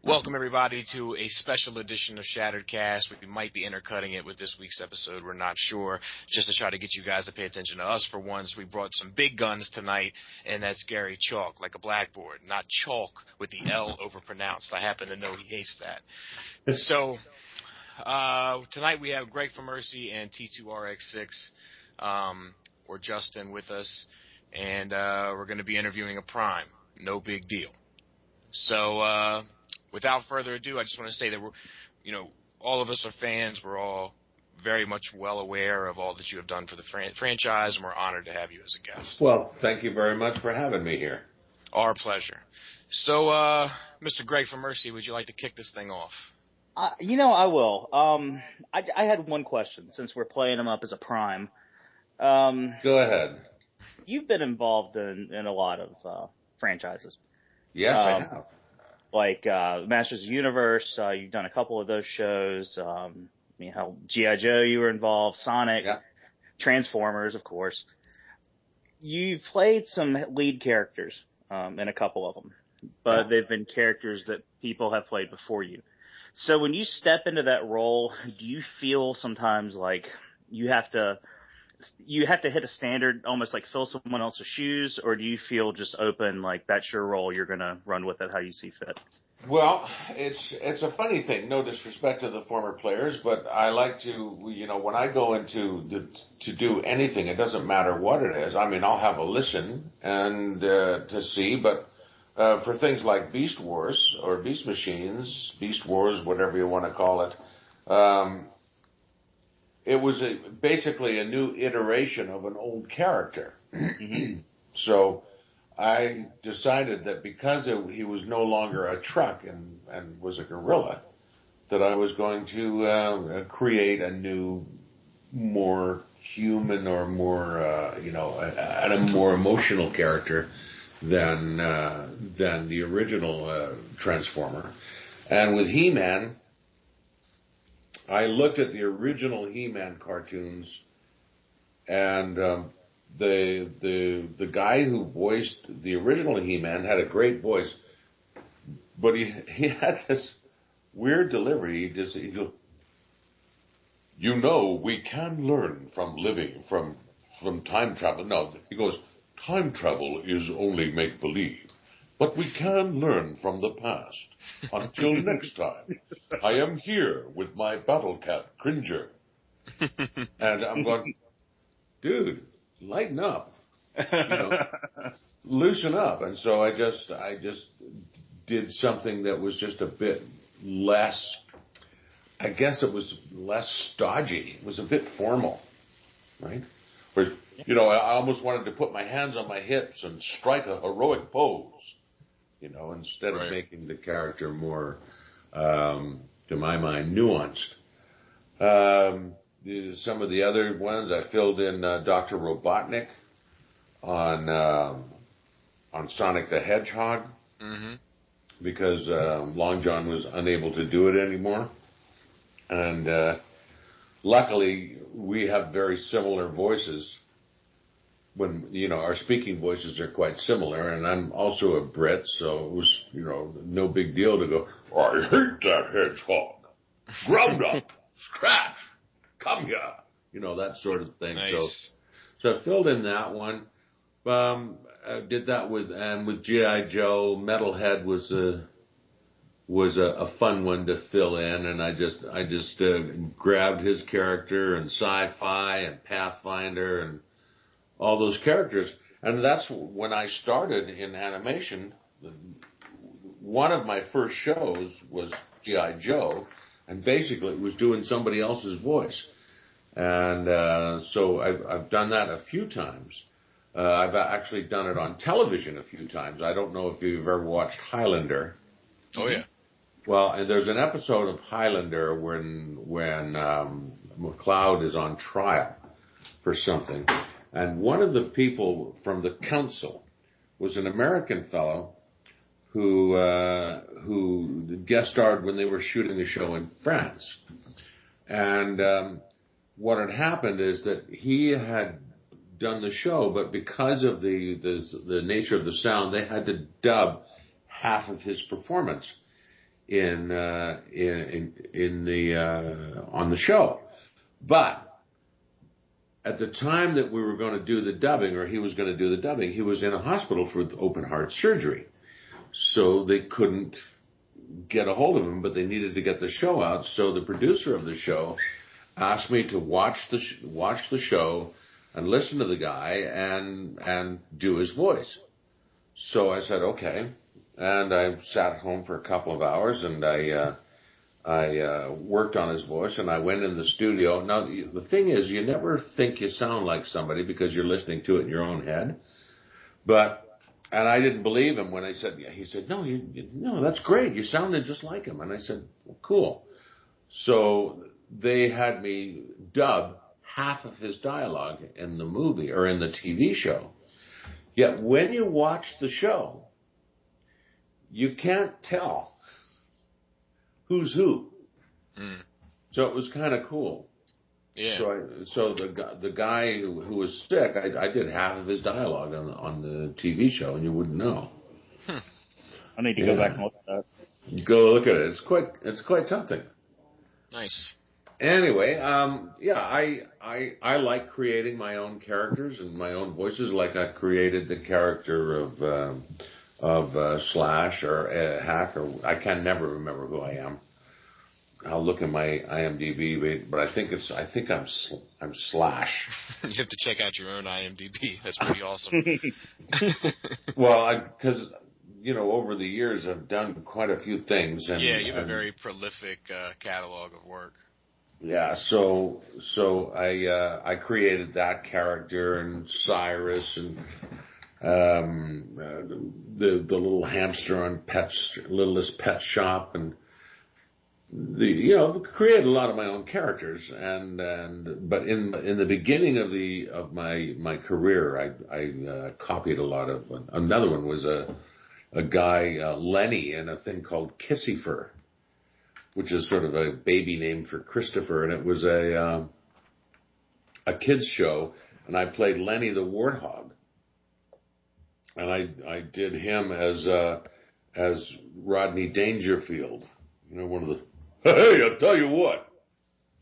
Welcome, everybody, to a special edition of Shattered Cast. We might be intercutting it with this week's episode. We're not sure. Just to try to get you guys to pay attention to us for once, we brought some big guns tonight, and that's Garry Chalk, like a blackboard, not chalk with the L overpronounced. I happen to know he hates that. So, tonight we have Greg from Mercy and T2RX6, or Justin with us, and we're going to be interviewing a Prime. No big deal. So, without further ado, I just want to say that all of us are fans. We're all very much well aware of all that you have done for the franchise, and we're honored to have you as a guest. Well, thank you very much for having me here. Our pleasure. So, Mr. Greg from Mercy, would you like to kick this thing off? I will. I had one question, since we're playing him up as a Prime. Go ahead. You've been involved in a lot of franchises. Yes, I have. Like Masters of the Universe, you've done a couple of those shows. G.I. Joe, you were involved. Sonic, yeah. Transformers, of course. You've played some lead characters in a couple of them, but they've been characters that people have played before you. So when you step into that role, do you feel sometimes like you have to hit a standard, almost like fill someone else's shoes, or do you feel just open, like that's your role, you're going to run with it how you see fit? Well, it's a funny thing, no disrespect to the former players, but I like to, when I go into to do anything, it doesn't matter what it is. I mean, I'll have a listen and to see, but for things like Beast Wars or Beast Machines, Beast Wars, whatever you want to call it, it was basically a new iteration of an old character. Mm-hmm. So I decided that because he was no longer a truck and was a gorilla, that I was going to create a new, more human or more, a more emotional character than the original Transformer. And with He-Man, I looked at the original He-Man cartoons, and the guy who voiced the original He-Man had a great voice, but he had this weird delivery. He goes, we can learn from living from time travel. No, he goes, time travel is only make believe. But we can learn from the past. Until next time, I am here with my battle cat, Cringer. And I'm going, dude, lighten up. Loosen up. And so I just did something that was just a bit less, I guess it was less stodgy. It was a bit formal, right? Where, I almost wanted to put my hands on my hips and strike a heroic pose. Instead of making the character more, to my mind, nuanced. Some of the other ones, I filled in Dr. Robotnik on Sonic the Hedgehog, because Long John was unable to do it anymore. And luckily, we have very similar voices. When, our speaking voices are quite similar, and I'm also a Brit, so it was, no big deal to go, I hate that hedgehog. Ground up, scratch, come here. That sort of thing. Nice. So I filled in that one. I did that with G.I. Joe. Metalhead was a fun one to fill in, and I just grabbed his character and Sci-Fi and Pathfinder and all those characters. And that's when I started in animation. One of my first shows was G.I. Joe, and basically it was doing somebody else's voice. And so I've done that a few times. I've actually done it on television a few times. I don't know if you've ever watched Highlander. Oh, yeah. Well, and there's an episode of Highlander when McLeod is on trial for something. And one of the people from the council was an American fellow who guest starred when they were shooting the show in France. And what had happened is that he had done the show, but because of the nature of the sound, they had to dub half of his performance. on the show. But at the time that we were going to do the dubbing, or he was going to do the dubbing, he was in a hospital for open heart surgery. So they couldn't get a hold of him, but they needed to get the show out. So the producer of the show asked me to watch the show and listen to the guy and do his voice. So I said, okay. And I sat home for a couple of hours, and I worked on his voice, and I went in the studio. Now, the thing is, you never think you sound like somebody because you're listening to it in your own head. And I didn't believe him when I said, he said, no, that's great. You sounded just like him. And I said, well, cool. So they had me dub half of his dialogue in the movie or in the TV show. Yet when you watch the show, you can't tell who's who. Mm. So it was kind of cool. Yeah. So the guy who was sick, I did half of his dialogue on the TV show, and you wouldn't know. I need to go back and look at that. Go look at it. It's quite something. Nice. Anyway, I like creating my own characters and my own voices. Like I created the character of Slash or Hack, or I can never remember who I am. I'll look in my IMDb, but I think I'm Slash. You have to check out your own IMDb. That's pretty awesome. Well, because over the years I've done quite a few things. And, yeah, you have a very prolific catalog of work. Yeah, so I created that character and Cyrus and the little hamster on Littlest Pet Shop, and created a lot of my own characters, but in the beginning of my career, I copied a lot of. Another one was a guy Lenny in a thing called Kissifer, which is sort of a baby name for Christopher, and it was a kids show, and I played Lenny the Warthog, and I did him as Rodney Dangerfield, one of the. Hey, I'll tell you what.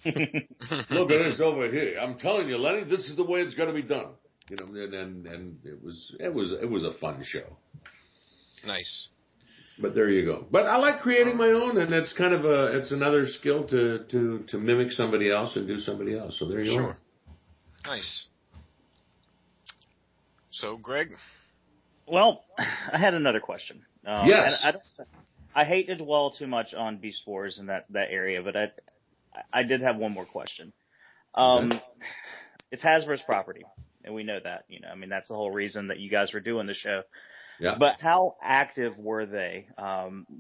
Look at this over here. I'm telling you, Lenny, this is the way it's got to be done. And it was a fun show. Nice. But there you go. But I like creating my own, and it's kind of it's another skill to mimic somebody else and do somebody else. So there you go. Nice. So, Greg? Well, I had another question. Yes. I hate to dwell too much on Beast Wars in that area, but I did have one more question. It's Hasbro's property, and we know that. That's the whole reason that you guys were doing the show. Yeah. But how active were they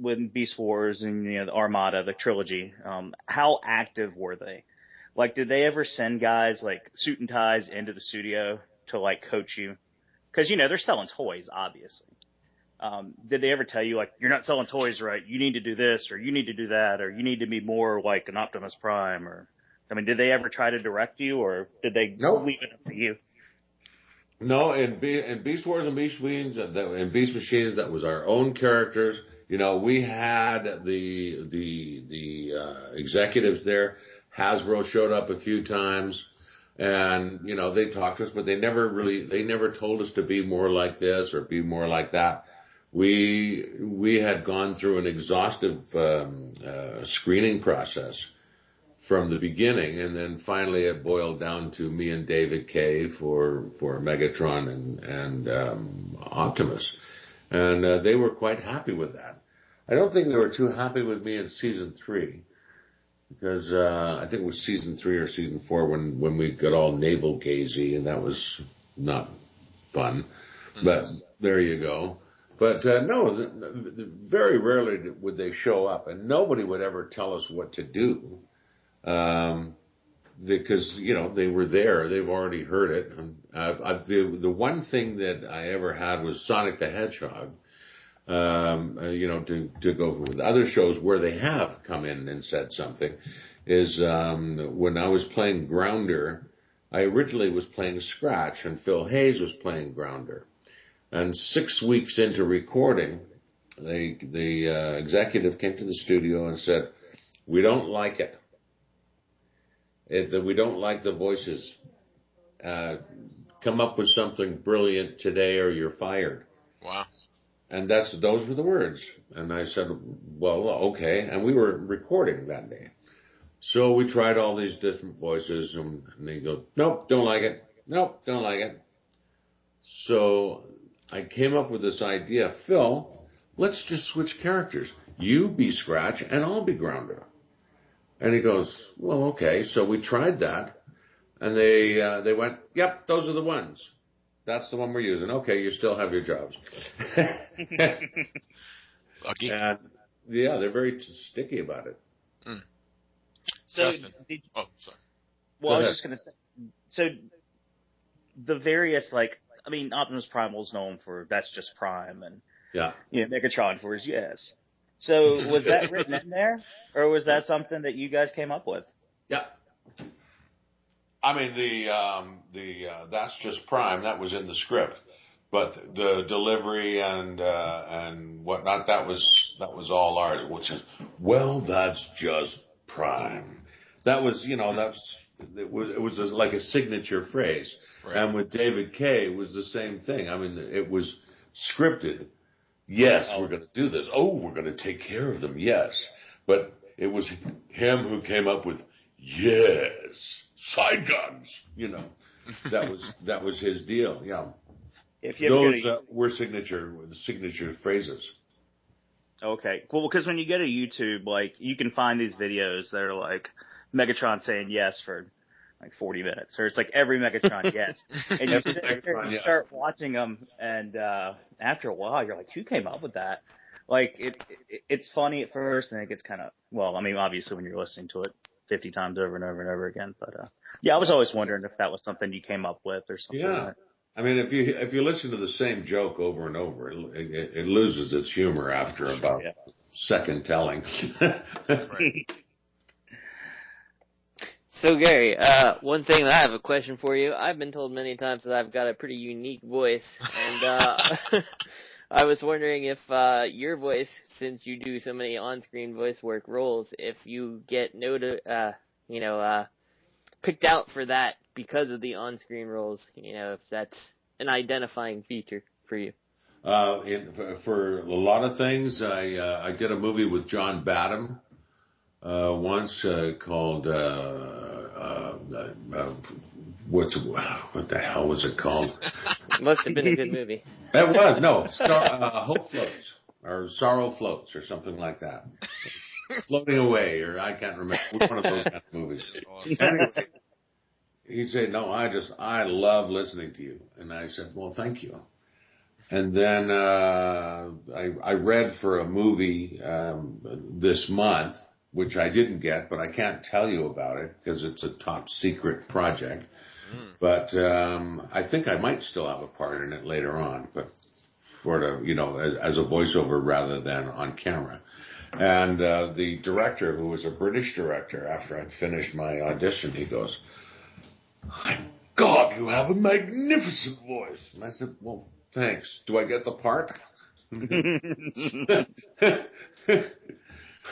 when Beast Wars and the Armada, the trilogy? How active were they? Like, did they ever send guys like suit and ties into the studio to like coach you? Because they're selling toys, obviously. Did they ever tell you, like, you're not selling toys right, you need to do this, or you need to do that, or you need to be more like an Optimus Prime, or, did they ever try to direct you, or did they leave it up to you? No, in Beast Wars and Beast Machines, that was our own characters. We had the executives there. Hasbro showed up a few times, and, they talked to us, but they never told us to be more like this or be more like that. We had gone through an exhaustive screening process from the beginning, and then finally it boiled down to me and David Kay for Megatron and Optimus, and they were quite happy with that. I don't think they were too happy with me in season 3, because I think it was season 3 or season 4 when we got all navel gazy, and that was not fun. But there you go. But no, very rarely would they show up, and nobody would ever tell us what to do, because they were there. They've already heard it. The one thing that I ever had was Sonic the Hedgehog. To go with other shows where they have come in and said something, is when I was playing Grounder. I originally was playing Scratch, and Phil Hayes was playing Grounder. And 6 weeks into recording, the executive came to the studio and said, "We don't like it. We don't like the voices. Come up with something brilliant today, or you're fired." Wow. And those were the words. And I said, "Well, okay." And we were recording that day, so we tried all these different voices, and they go, "Nope, don't like it. Nope, don't like it." So I came up with this idea, "Phil, let's just switch characters. You be Scratch, and I'll be Grounder." And he goes, "Well, okay." So we tried that, and they went, "Yep, those are the ones. That's the one we're using. Okay, you still have your jobs." Lucky. And yeah, they're very sticky about it. Mm. So, Justin. Oh, sorry. Well, I was just going to say, so the various, Optimus Primal is known for that's just Prime, and Yeah. Megatron for his yes. So was that written in there, or was that something that you guys came up with? Yeah. I mean, the that's just Prime. That was in the script, but the delivery and whatnot, that was all ours. Which is, well, that's just Prime. That was, it was like a signature phrase. Right. And with David Kay, it was the same thing. I mean, it was scripted. Yes, we're going to do this. Oh, we're going to take care of them. Yes, but it was him who came up with yes, side guns. That was his deal. Yeah, those were signature phrases. Okay, cool. Because when you go to YouTube, you can find these videos that are like Megatron saying yes for 40 minutes, or it's like every Megatron yes, and you sit there and start watching them, and after a while, you're like, who came up with that? It's funny at first, and it gets kind of, obviously when you're listening to it 50 times over and over and over again, but I was always wondering if that was something you came up with or something. Yeah. I mean, if you listen to the same joke over and over, it loses its humor after about second telling. Right. So Gary, one thing that I have a question for you. I've been told many times that I've got a pretty unique voice, and I was wondering if your voice, since you do so many on-screen voice work roles, if you get picked out for that because of the on-screen roles, if that's an identifying feature for you. For a lot of things, I did a movie with John Badham once called what the hell was it called? Must have been a good movie. It was Hope Floats or Sorrow Floats or something like that. Floating Away, or I can't remember, one of those kind of movies. Awesome. Anyway, he said, "No, I love listening to you," and I said, "Well, thank you." And then I read for a movie this month, which I didn't get, but I can't tell you about it because it's a top secret project. But I think I might still have a part in it later on, but as a voiceover rather than on camera. And the director, who was a British director, after I'd finished my audition, he goes, "My God, you have a magnificent voice." And I said, "Well, thanks. Do I get the part?"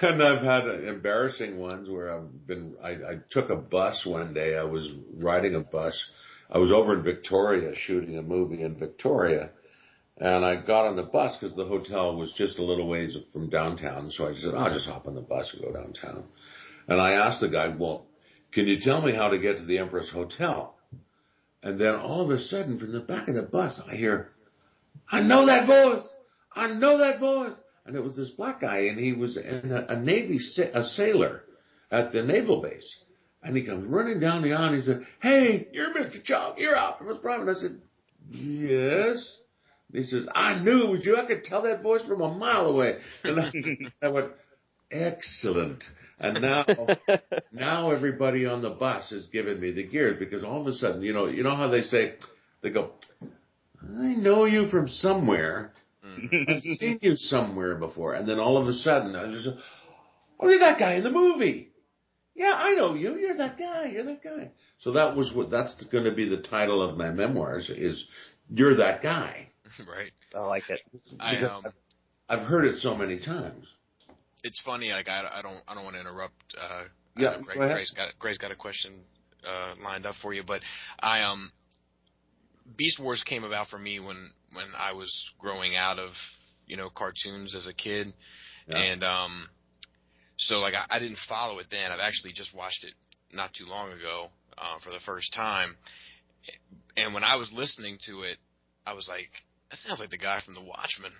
And I've had embarrassing ones where I took a bus one day. I was riding a bus. I was over in Victoria shooting a movie in Victoria. And I got on the bus because the hotel was just a little ways from downtown. So I said, I'll just hop on the bus and go downtown. And I asked the guy, "Well, can you tell me how to get to the Empress Hotel?" And then all of a sudden from the back of the bus, I hear, "I know that voice. I know that voice." And it was this black guy, and he was a sailor at the naval base. And he comes running down the aisle, and he said, "Hey, you're Mr. Chalk. You're Optimus Primal." And I said, "Yes." He says, "I knew it was you. I could tell that voice from a mile away." And I went, "Excellent." And now everybody on the bus is giving me the gears because all of a sudden, you know how they go, "I know you from somewhere. I've seen you somewhere before." And then all of a sudden, I just, "Oh, you're that guy in the movie. Yeah, I know you. You're that guy. You're that guy." So that's going to be the title of my memoirs is "You're That Guy." Right. I like it. I've heard it so many times. It's funny. Like I don't want to interrupt. Yeah, go ahead. Gray's got a question lined up for you, but Beast Wars came about for me when I was growing out of cartoons as a kid, and so like I didn't follow it then. I've actually just watched it not too long ago for the first time, and when I was listening to it, I was like, that sounds like the guy from The Watchmen.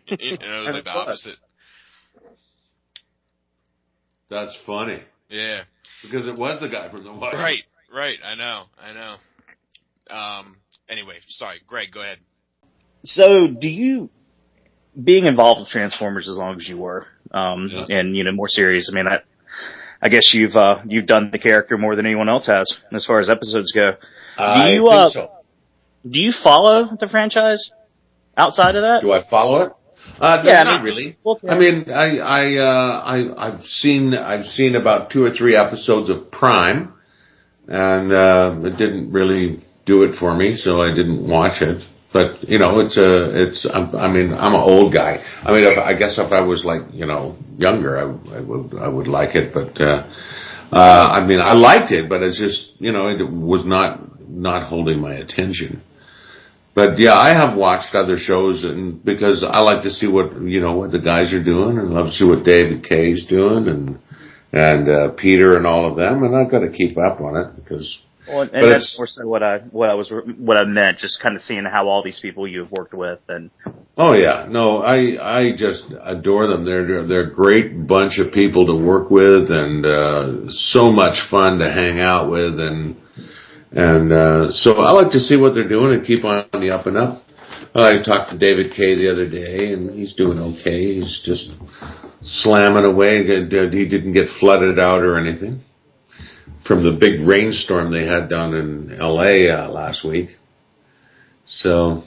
It was like the opposite. That's funny. Yeah. Because it was the guy from The Watchmen. Right. I know. Anyway, sorry, Greg, go ahead. So, being involved with Transformers as long as you were, and more serious, I mean, I guess you've done the character more than anyone else has as far as episodes go. I think so. Do you follow the franchise outside of that? Do I follow it? No, not really. I mean, I've seen about 2 or 3 episodes of Prime, and it didn't really do it for me, so I didn't watch it. But I'm an old guy. I mean, I guess if I was like younger, I would like it. But I mean, I liked it, but it's just it was not holding my attention. But yeah, I have watched other shows, and because I like to see what the guys are doing, and I love to see what David Kay's doing, and Peter and all of them, and I've got to keep up on it because. Well, and that's more so what I meant, just kind of seeing how all these people you've worked with and. Oh yeah, no, I just adore them. They're a great bunch of people to work with, and so much fun to hang out with, and so I like to see what they're doing and keep on the up and up. I talked to David Kay the other day, and he's doing okay. He's just slamming away. He didn't get flooded out or anything from the big rainstorm they had down in L.A. Last week. So,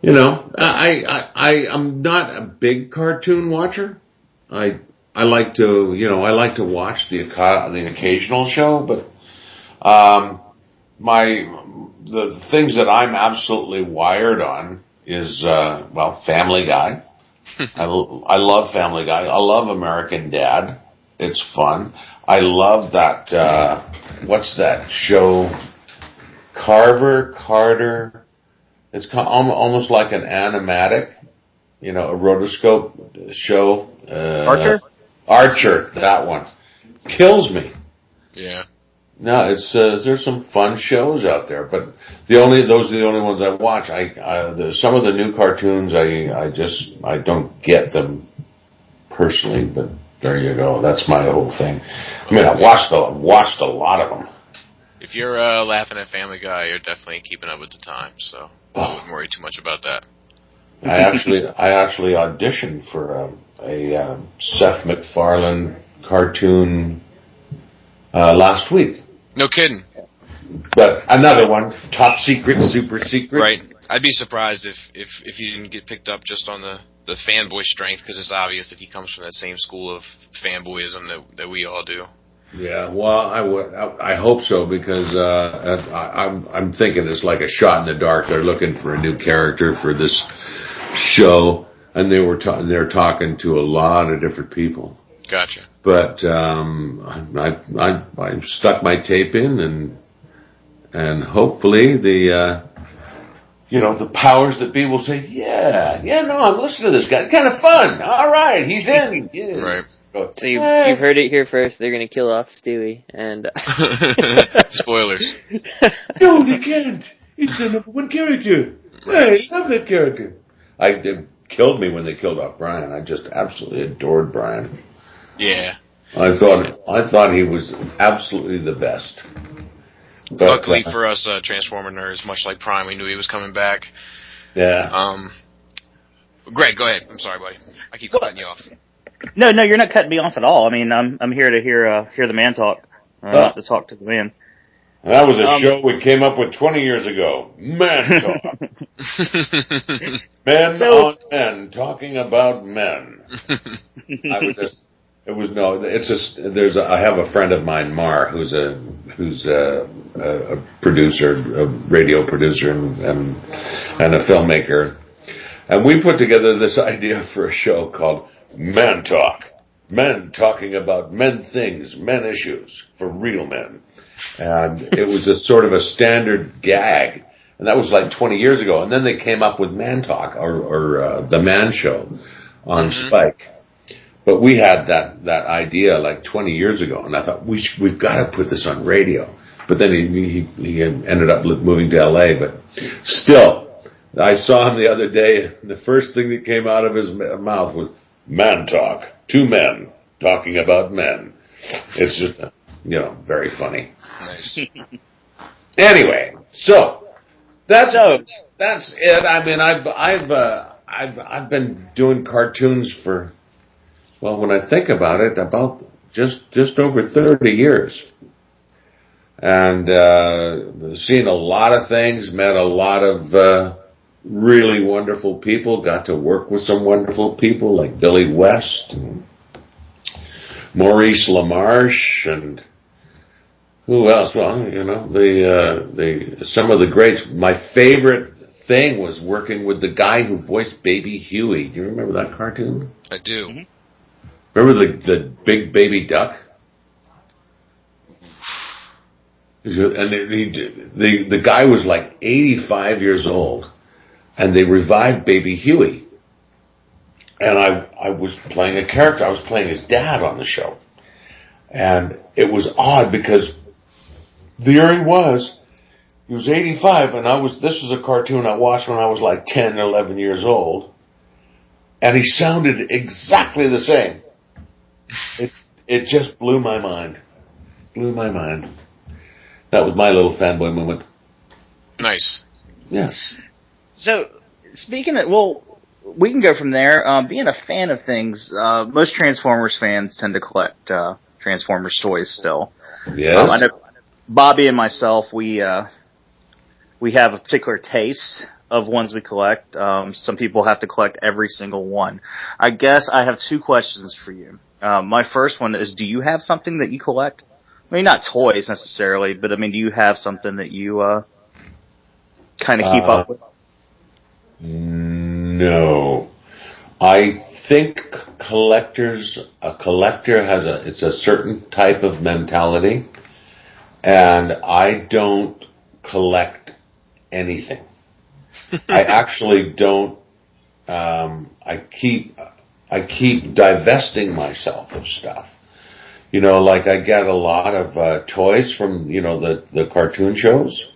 I'm not a big cartoon watcher. I like to watch the occasional show, but the things that I'm absolutely wired on is Family Guy. I love Family Guy. I love American Dad. It's fun. I love that. What's that show? Carter. It's almost like an animatic, a rotoscope show. Archer. That one kills me. Yeah. No, there's some fun shows out there, but those are the only ones I watch. Some of the new cartoons I don't get them personally, but there you go. That's my whole thing. I mean, I've watched a lot of them. If you're laughing at Family Guy, you're definitely keeping up with the times, so I wouldn't worry too much about that. I actually auditioned for a Seth MacFarlane cartoon last week. No kidding. But another one, top secret, super secret. Right. I'd be surprised if you didn't get picked up just on the fanboy strength, because it's obvious that he comes from that same school of fanboyism that we all do. Yeah, well, I hope so, because I'm thinking it's like a shot in the dark. They're looking for a new character for this show, and they're talking to a lot of different people. Gotcha. But I stuck my tape in, and hopefully the powers that be will say, no, I'm listening to this guy. It's kind of fun. All right, he's in. Yeah. Right. So you've heard it here first. They're going to kill off Stewie, and spoilers. No, they can't. It's the number 1 character. I love that character. It killed me when they killed off Brian. I just absolutely adored Brian. Yeah. I thought he was absolutely the best. But, luckily for us Transformer nerds, much like Prime, we knew he was coming back. Yeah. Greg, go ahead. I'm sorry, buddy. I keep cutting you off. No, you're not cutting me off at all. I mean, I'm here to hear the man talk. To talk to the man. That was a show we came up with 20 years ago. Man talk. Men on men talking about men. I have a friend of mine, Mar, who's a producer, a radio producer, and a filmmaker. And we put together this idea for a show called Man Talk. Men talking about men things, men issues, for real men. And it was a sort of a standard gag. And that was like 20 years ago. And then they came up with Man Talk, or The Man Show on Spike. But we had that idea like 20 years ago. And I thought, we've got to put this on radio. But then he ended up moving to L.A. But still, I saw him the other day, and the first thing that came out of his mouth was, Man Talk. Two men talking about men. It's just, very funny. Nice. Anyway, so that's it. I mean, I've been doing cartoons for, well, when I think about it, about just over 30 years, and seen a lot of things, met a lot of really wonderful people, got to work with some wonderful people like Billy West and Maurice LaMarche and who else? Well, some of the greats. My favorite thing was working with the guy who voiced Baby Huey. Do you remember that cartoon? I do. Mm-hmm. Remember the big baby duck? And the guy was like 85 years old. And they revived Baby Huey. And I was playing a character. I was playing his dad on the show. And it was odd because there he was 85, and this is a cartoon I watched when I was like 10, 11 years old. And he sounded exactly the same. It just blew my mind. Blew my mind. That was my little fanboy moment. Nice. Yes. So, speaking of, we can go from there. Being a fan of things, most Transformers fans tend to collect Transformers toys still. Yes. I know Bobby and myself, we have a particular taste of ones we collect. Some people have to collect every single one. I guess I have two questions for you. My first one is, do you have something that you collect? I mean, not toys necessarily, but I mean, do you have something that you kind of keep up with? No. I think a collector it's a certain type of mentality, and I don't collect anything. I actually don't, I keep divesting myself of stuff. Like I get a lot of toys from, the cartoon shows,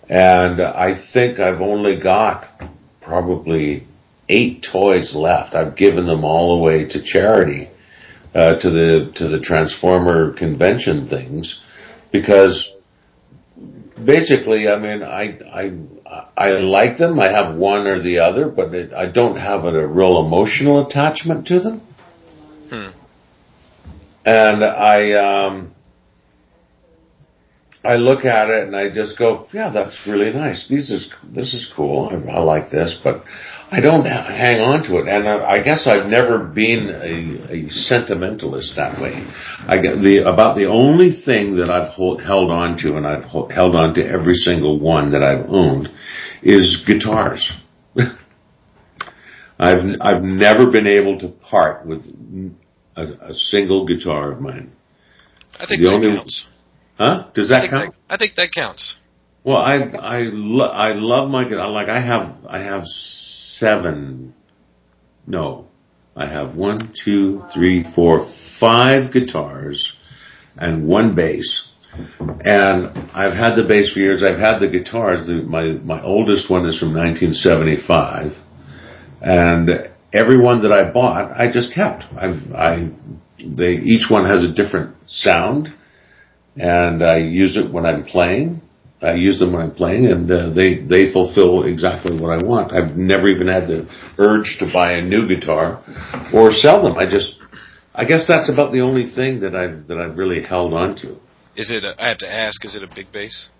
and I think I've only got probably 8 toys left. I've given them all away to charity, to the Transformer convention things, because basically, I mean, I like them. I have one or the other, but I don't have a real emotional attachment to them. And I look at it and I just go, yeah, that's really nice. This is cool. I like this, but I don't hang on to it. And I guess I've never been a sentimentalist that way. About the only thing that I've held on to, and I've held on to every single one that I've owned, is guitars. I've never been able to part with a single guitar of mine. I think that counts. Huh? Does that count? I think that counts. Well, I love my guitar. Like I have 7. No, I have 1, 2, 3, 4, 5 guitars and 1 bass. And I've had the bass for years. I've had the guitars. My oldest one is from 1975, and every one that I bought, I just kept. Each one has a different sound, and I use it when I'm playing. I use them when I'm playing, and they fulfill exactly what I want. I've never even had the urge to buy a new guitar or sell them. I guess that's about the only thing that I've really held on to. I have to ask, is it a big bass?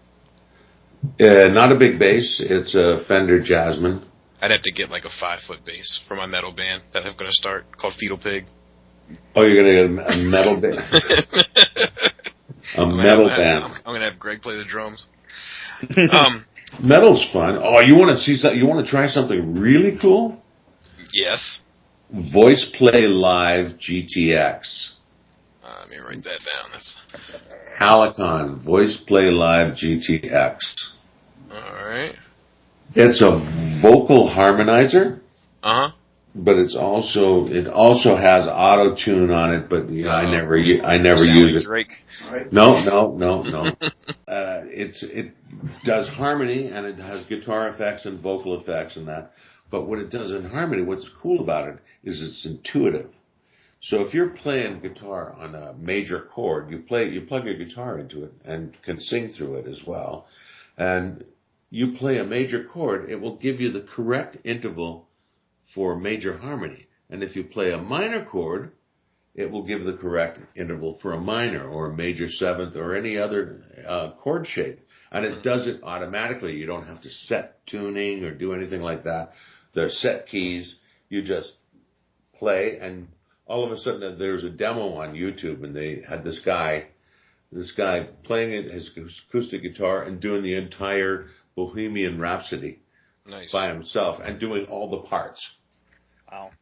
Not a big bass. It's a Fender Jasmine. I'd have to get like a 5-foot bass for my metal band that I'm going to start, called Fetal Pig. Oh, you're going to get a metal band? A metal band. I'm going to have Greg play the drums. Metal's fun. Oh, you want to see something? You want to try something really cool? Yes. Voice Play Live GTX. Let me write that down. That's... Halicon Voice Play Live GTX. All right. It's a vocal harmonizer. Uh huh. But it also has auto tune on it. But I never use it. Drake. No. It does harmony and it has guitar effects and vocal effects and that. But what it does in harmony, what's cool about it is it's intuitive. So if you're playing guitar on a major chord, you plug your guitar into it and can sing through it as well. And you play a major chord, it will give you the correct interval for major harmony. And if you play a minor chord, it will give the correct interval for a minor or a major seventh or any other chord shape. And it does it automatically. You don't have to set tuning or do anything like that. They're set keys. You just play, and all of a sudden there's a demo on YouTube, and they had this guy playing his acoustic guitar and doing the entire Bohemian Rhapsody by himself and doing all the parts. Wow.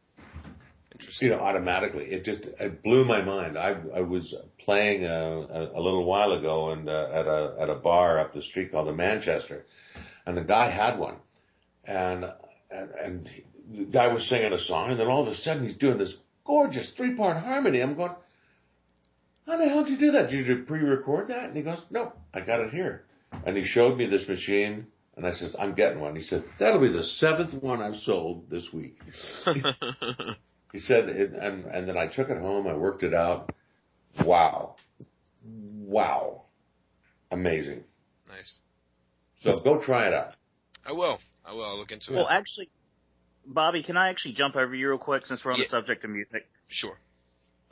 Interesting. Automatically. It blew my mind. I was playing a little while ago and at a bar up the street called the Manchester, and the guy had one, and the guy was singing a song, and then all of a sudden he's doing this gorgeous 3-part harmony. I'm going, how the hell did you do that? Did you pre-record that? And he goes, no, I got it here. And he showed me this machine, and I says, I'm getting one. He said, that'll be the 7th one I've sold this week. He said, and then I took it home, I worked it out. Wow. Amazing. Nice. So go try it out. I will. I'll look into it. Well, actually, Bobby, can I actually jump over you real quick since we're on the subject of music? Sure.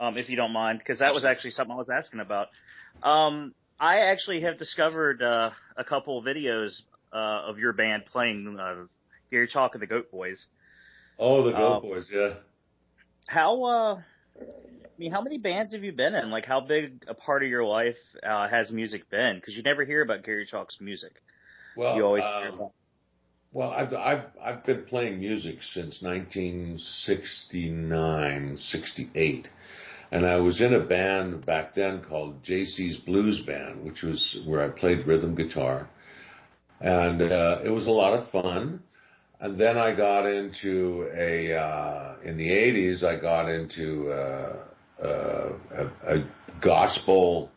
If you don't mind, because that was actually something I was asking about. I actually have discovered a couple of videos of your band playing Garry Chalk and the Goat Boys. Oh, the Goat Boys, yeah. How many bands have you been in? Like, how big a part of your life has music been? Because you never hear about Garry Chalk's music. Well, you always hear about. Well, I've been playing music since 1969, 68. And I was in a band back then called JC's Blues Band, which was where I played rhythm guitar. And it was a lot of fun. And then I got into in the 80s, I got into a gospel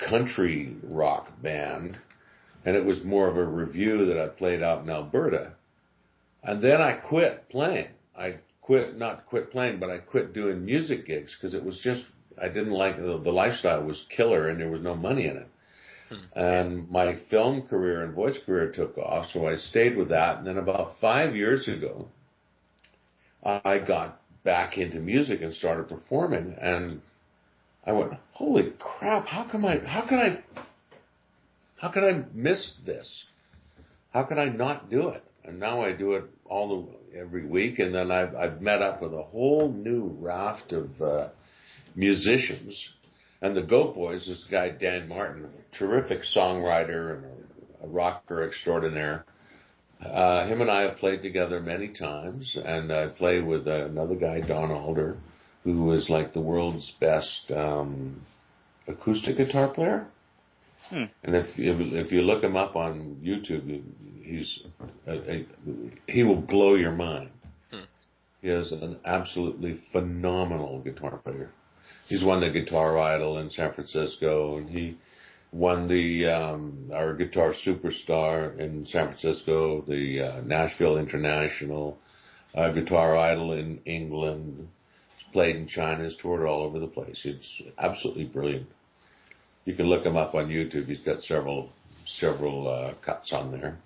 country rock band. And it was more of a review that I played out in Alberta. And then I quit playing. Not quit playing, but I quit doing music gigs because it was just, I didn't like, the lifestyle was killer and there was no money in it. And my film career and voice career took off, so I stayed with that. And then about 5 years ago, I got back into music and started performing. And I went, holy crap, how could I miss this? How could I not do it? And now I do it every week. And then I've met up with a whole new raft of musicians. And the Goat Boys, this guy Dan Martin, a terrific songwriter and a rocker extraordinaire. Him and I have played together many times, and I play with another guy, Don Alder, who is like the world's best acoustic guitar player. And if you look him up on YouTube, he will blow your mind. He is an absolutely phenomenal guitar player. He's won the Guitar Idol in San Francisco, and he won our Guitar Superstar in San Francisco, the Nashville International, Guitar Idol in England. He's played in China, he's toured all over the place. It's absolutely brilliant. You can look him up on YouTube. He's got several cuts on there.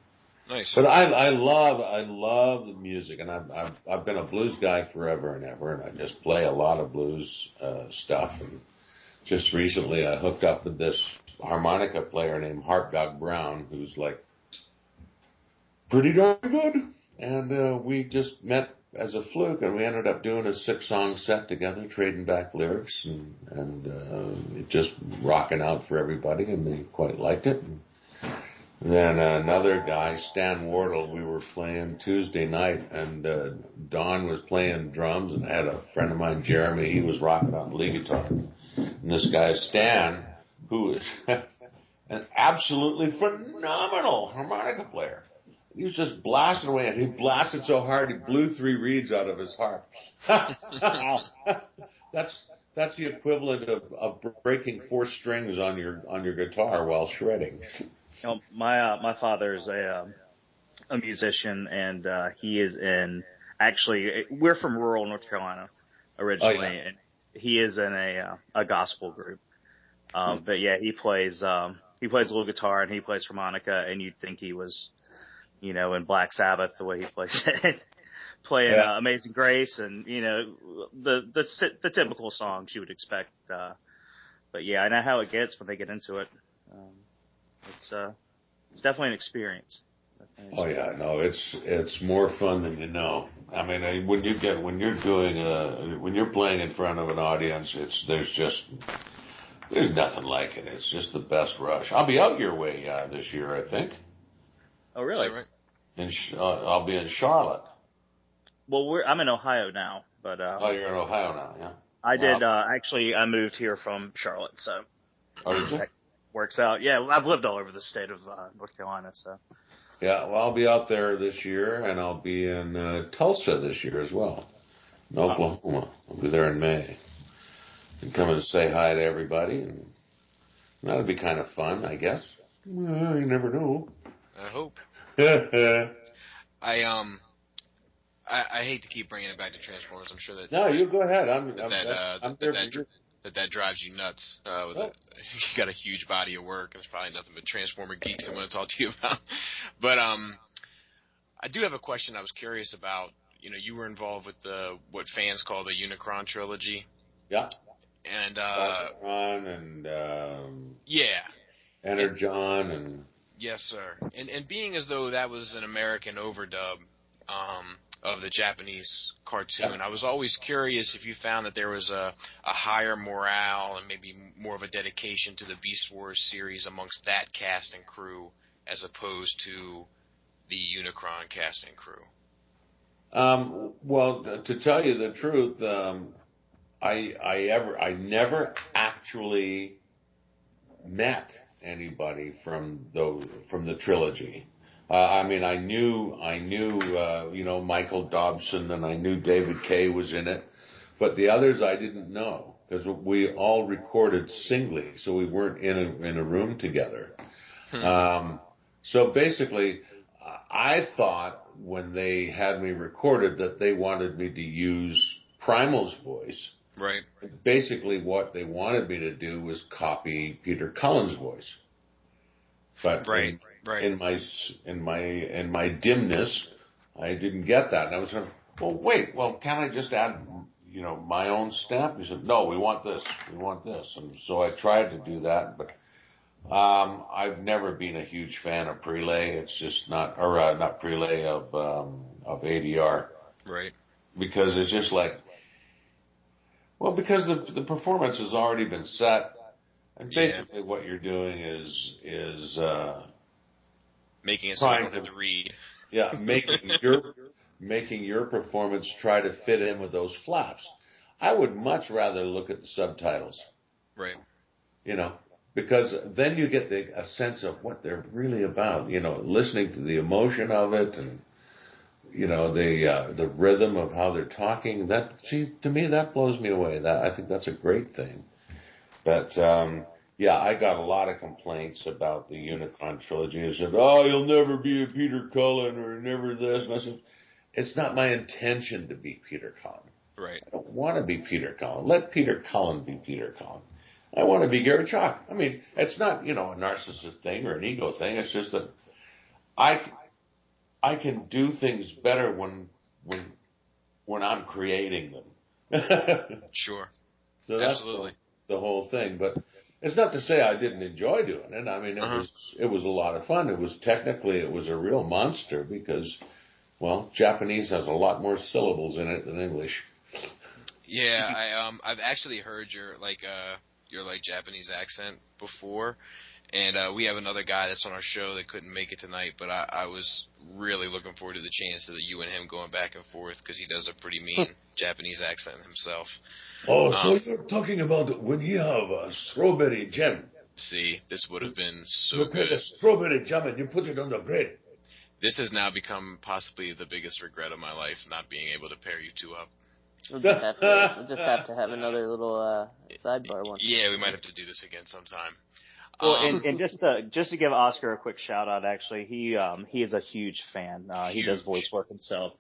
Nice. But I love the music, and I've been a blues guy forever and ever, and I just play a lot of blues stuff. And just recently, I hooked up with this harmonica player named Hart Dog Brown, who's like pretty darn good. And we just met as a fluke, and we ended up doing a 6-song set together, trading back lyrics, and it just rocking out for everybody, and they quite liked it. Then another guy, Stan Wardle, we were playing Tuesday night, and Don was playing drums, and I had a friend of mine, Jeremy, he was rocking on lead guitar. And this guy, Stan, who is an absolutely phenomenal harmonica player. He was just blasting away, and he blasted so hard he blew 3 reeds out of his harp. That's the equivalent of breaking 4 strings on your guitar while shredding. You know, my father is a musician, and he is in. Actually, we're from rural North Carolina originally, and he is in a gospel group. But yeah, he plays a little guitar and he plays harmonica, and you'd think he was, you know, in Black Sabbath the way he plays it, playing Amazing Grace, and you know the typical songs you would expect. But yeah, I know how it gets when they get into it. It's definitely an experience. Oh yeah, no, it's more fun than you know. I mean, when you're playing in front of an audience, there's nothing like it. It's just the best rush. I'll be out your way this year, I think. Oh really? Is that right? I'll be in Charlotte. Well, I'm in Ohio now, but you're in Ohio now, yeah. I did actually. I moved here from Charlotte, so did you? that works out. Yeah, I've lived all over the state of North Carolina, so. Yeah, well, I'll be out there this year, and I'll be in Tulsa this year as well, in Oklahoma. I'll be there in May. And come and say hi to everybody, and that'll be kind of fun, I guess. Well, you never know. I hope. I hate to keep bringing it back to Transformers. I'm sure that. No, you go ahead. That drives you nuts. You got a huge body of work. There's probably nothing but Transformer geeks I want to talk to you about. But I do have a question. I was curious about. You know, you were involved with what fans call the Unicron trilogy. Yeah. And Ron and Energon and yes, sir. And being as though that was an American overdub of the Japanese cartoon, I was always curious if you found that there was a higher morale and maybe more of a dedication to the Beast Wars series amongst that cast and crew as opposed to the Unicron cast and crew. Well, to tell you the truth, I never actually met anybody from the trilogy. I mean, I knew, you know, Michael Dobson, and I knew David Kay was in it, but the others I didn't know because we all recorded singly, so we weren't in a room together. So basically, I thought when they had me recorded that they wanted me to use Primal's voice. Right. Basically, what they wanted me to do was copy Peter Cullen's voice. But in my dimness, I didn't get that, and I was going, well, can't I just add, you know, my own stamp? He said, no, we want this, and so I tried to do that, but I've never been a huge fan of Prelay. It's just not Prelay of ADR, right? Because it's just like. Well, because the performance has already been set, and basically what you're doing is making it so you don't have to read. Yeah, making your performance try to fit in with those flaps. I would much rather look at the subtitles. Right. You know, because then you get a sense of what they're really about. You know, listening to the emotion of it and. You know, the rhythm of how they're talking, to me, that blows me away. I think that's a great thing. But, I got a lot of complaints about the Unicron trilogy. They said, oh, you'll never be a Peter Cullen or never this. And I said, it's not my intention to be Peter Cullen. Right. I don't want to be Peter Cullen. Let Peter Cullen be Peter Cullen. I want to be Garry Chalk. I mean, it's not, you know, a narcissist thing or an ego thing. It's just that I can do things better when I'm creating them. Sure. So that's absolutely the whole thing. But it's not to say I didn't enjoy doing it. I mean, it was a lot of fun. It was a real monster because, well, Japanese has a lot more syllables in it than English. Yeah, I've actually heard your Japanese accent before. And we have another guy that's on our show that couldn't make it tonight, but I was really looking forward to the chance of you and him going back and forth because he does a pretty mean Japanese accent himself. Oh, so you're talking about when you have a strawberry jam. See, this would have been so You good. take a strawberry jam and you put it on the bread. This has now become possibly the biggest regret of my life, not being able to pair you two up. We'll just have to have another little sidebar one. Yeah, we might have to do this again sometime. Well, and just to give Oscar a quick shout out, actually, he is a huge fan. He does voice work himself,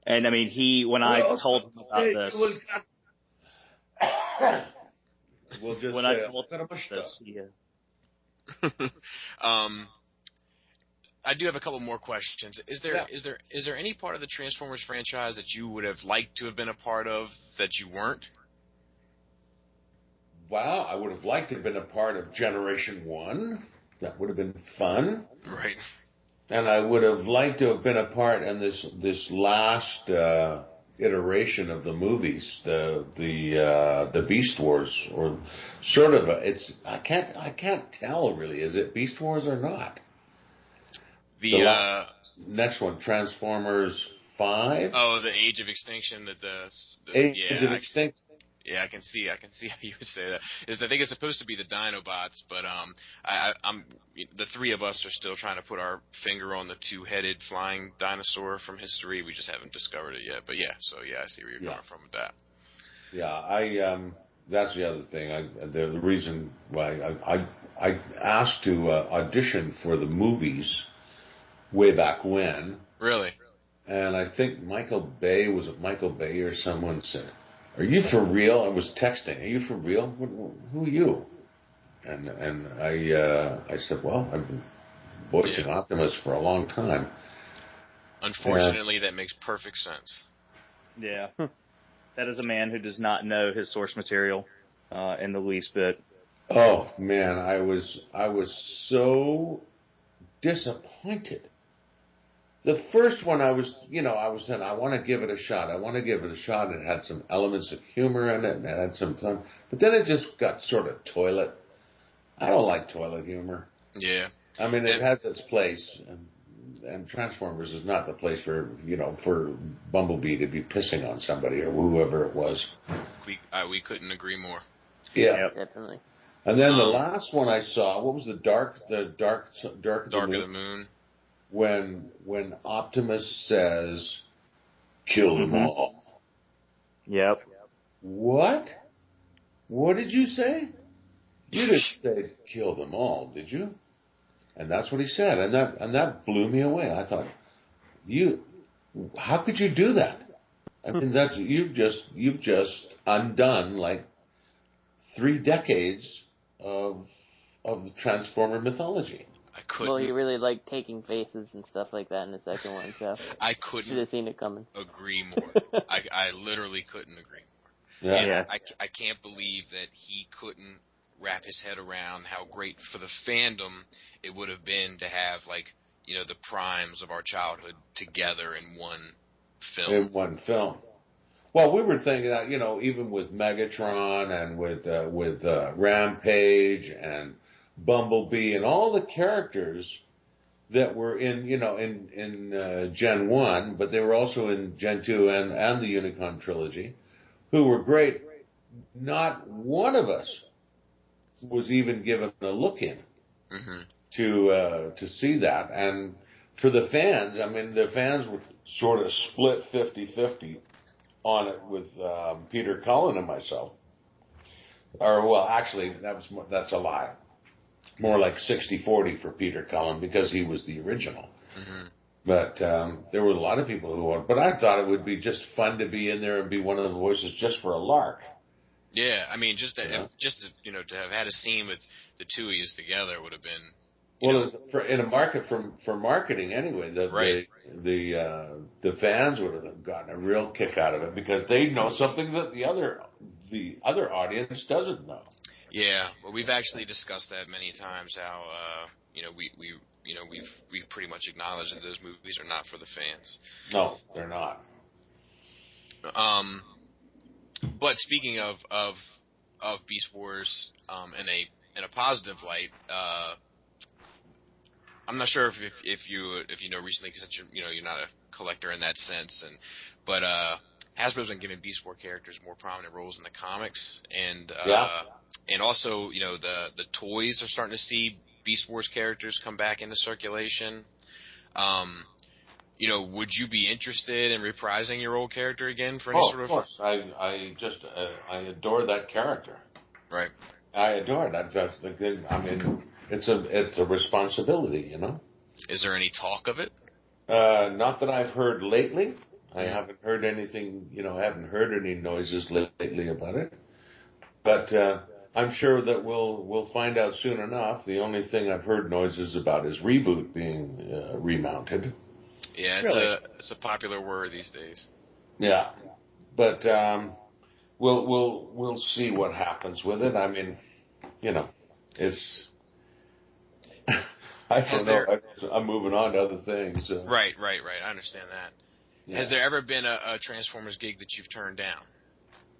and I mean, when I told him about this, We'll just when say, I told him this, I do have a couple more questions. Is there any part of the Transformers franchise that you would have liked to have been a part of that you weren't? Wow, I would have liked to have been a part of Generation 1. That would have been fun. Right. And I would have liked to have been a part in this last iteration of the movies, the Beast Wars, or sort of I can't tell really. Is it Beast Wars or not? The next one, Transformers 5. Oh, the Age of Extinction. Age of Extinction. Yeah, I can see how you would say that. I think it's supposed to be the Dinobots, but I'm the three of us are still trying to put our finger on the two-headed flying dinosaur from history. We just haven't discovered it yet. But yeah, I see where you're coming from with that. Yeah, that's the other thing. The reason why I asked to audition for the movies way back when. Really? And I think Michael Bay or someone said, "Are you for real?" I was texting. "Are you for real? Who are you?" And I said, "Well, I've been voicing Optimus for a long time." Unfortunately, that makes perfect sense. Yeah, that is a man who does not know his source material in the least bit. Oh man, I was so disappointed. The first one I was saying, I want to give it a shot. It had some elements of humor in it, and it had some fun. But then it just got sort of toilet. I don't like toilet humor. Yeah. I mean, it has its place, and Transformers is not the place for Bumblebee to be pissing on somebody or whoever it was. We couldn't agree more. Yeah. Definitely. And then the last one I saw, what was the Dark of the Moon? When Optimus says, "Kill them all." Yep. What? What did you say? You didn't say "kill them all," did you? And that's what he said, and that blew me away. I thought, how could you do that? I mean, you've just undone like 3 decades of the Transformer mythology. I couldn't. Well, he really liked taking faces and stuff like that in the second one, so I couldn't should have seen it coming. Agree more. I literally couldn't agree more. Yeah. I can't believe that he couldn't wrap his head around how great for the fandom it would have been to have the primes of our childhood together in one film. In one film. Well, we were thinking that even with Megatron and with Rampage and Bumblebee and all the characters that were in Gen 1, but they were also in Gen 2 and the Unicron trilogy, who were great. Not one of us was even given a look in to see that. And for the fans, I mean, the fans were sort of split 50-50 on it with Peter Cullen and myself. Or, well, actually, that's a lie. More like 60-40 for Peter Cullen because he was the original. Mm-hmm. But there were a lot of people who wanted. But I thought it would be just fun to be in there and be one of the voices just for a lark. Yeah, I mean, to have had a scene with the two of you together would have been. In a market for marketing anyway, the fans would have gotten a real kick out of it because they know something that the other audience doesn't know. Yeah, well, we've actually discussed that many times. How we've pretty much acknowledged that those movies are not for the fans. No, they're not. But speaking of Beast Wars and a in a positive light. I'm not sure if you know recently, because you're not a collector in that sense, but Hasbro's been giving Beast Wars characters more prominent roles in the comics, and also the toys are starting to see Beast Wars characters come back into circulation. Would you be interested in reprising your old character again for any sort of? Of course. I adore that character. Right. I adore it. I mean, it's a responsibility, Is there any talk of it? Not that I've heard lately. I haven't heard anything. I haven't heard any noises lately about it. But I'm sure that we'll find out soon enough. The only thing I've heard noises about is Reboot being remounted. Yeah, it's a popular word these days. Yeah, but we'll see what happens with it. I mean, it's. I don't know. I'm moving on to other things. Right. I understand that. Yeah. Has there ever been a Transformers gig that you've turned down?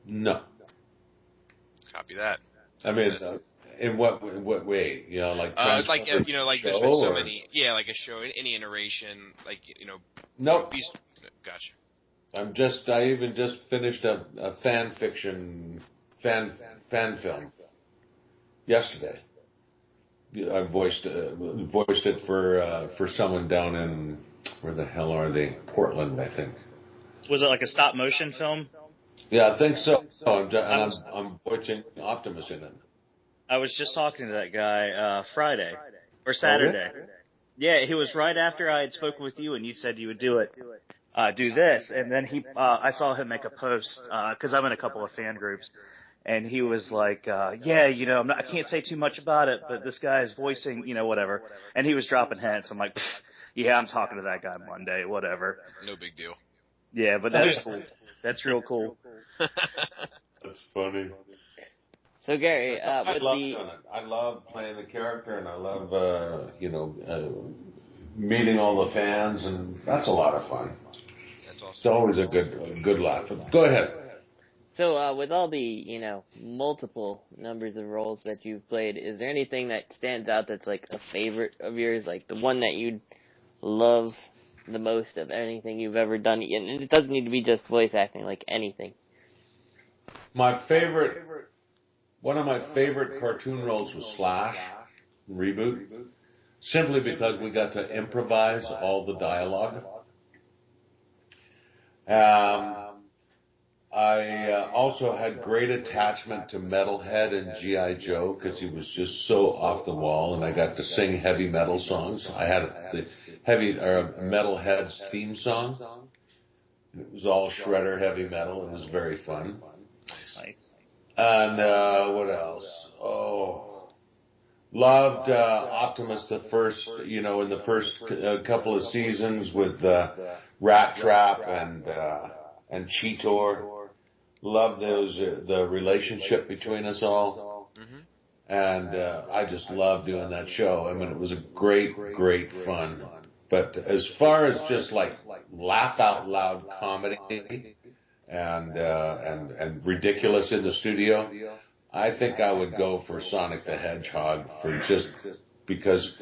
No. Copy that. I mean, in what way? Like like there's been so many. Yeah, like a show, any iteration, Nope. Gotcha. I even just finished a fan fiction fan film yesterday. I voiced it for someone down in, where the hell are they? Portland, I think. Was it like a stop motion film? Yeah, I think so. I'm voicing Optimus in it. I was just talking to that guy Friday or Saturday. Oh, really? Yeah, he was right after I had spoken with you, and you said you would do this, and then I saw him make a post because I'm in a couple of fan groups. And he was like, I can't say too much about it, but this guy is voicing, whatever. And he was dropping hints. I'm like, yeah, I'm talking to that guy Monday, whatever. No big deal. Yeah, but that's cool. That's real cool. That's funny. So Gary, I love playing the character, and I love, meeting all the fans, and that's a lot of fun. That's awesome. It's always a good laugh. Go ahead. So, with all the, multiple numbers of roles that you've played, is there anything that stands out that's like a favorite of yours, like the one that you'd love the most of anything you've ever done? And it doesn't need to be just voice acting, like anything. One of my favorite cartoon roles was Slash, Reboot, simply because we got to improvise all the dialogue. I also had great attachment to Metalhead and G.I. Joe because he was just so off the wall, and I got to sing heavy metal songs. I had the Metalhead's theme song. It was all shredder heavy metal. It was very fun. And what else? Loved Optimus in the first couple of seasons with Rat Trap and Cheetor. Love the relationship between us all. Mm-hmm. And I just loved doing that show. I mean, it was a great fun. But as far as just like laugh out loud comedy and ridiculous in the studio, I think I would go for Sonic the Hedgehog because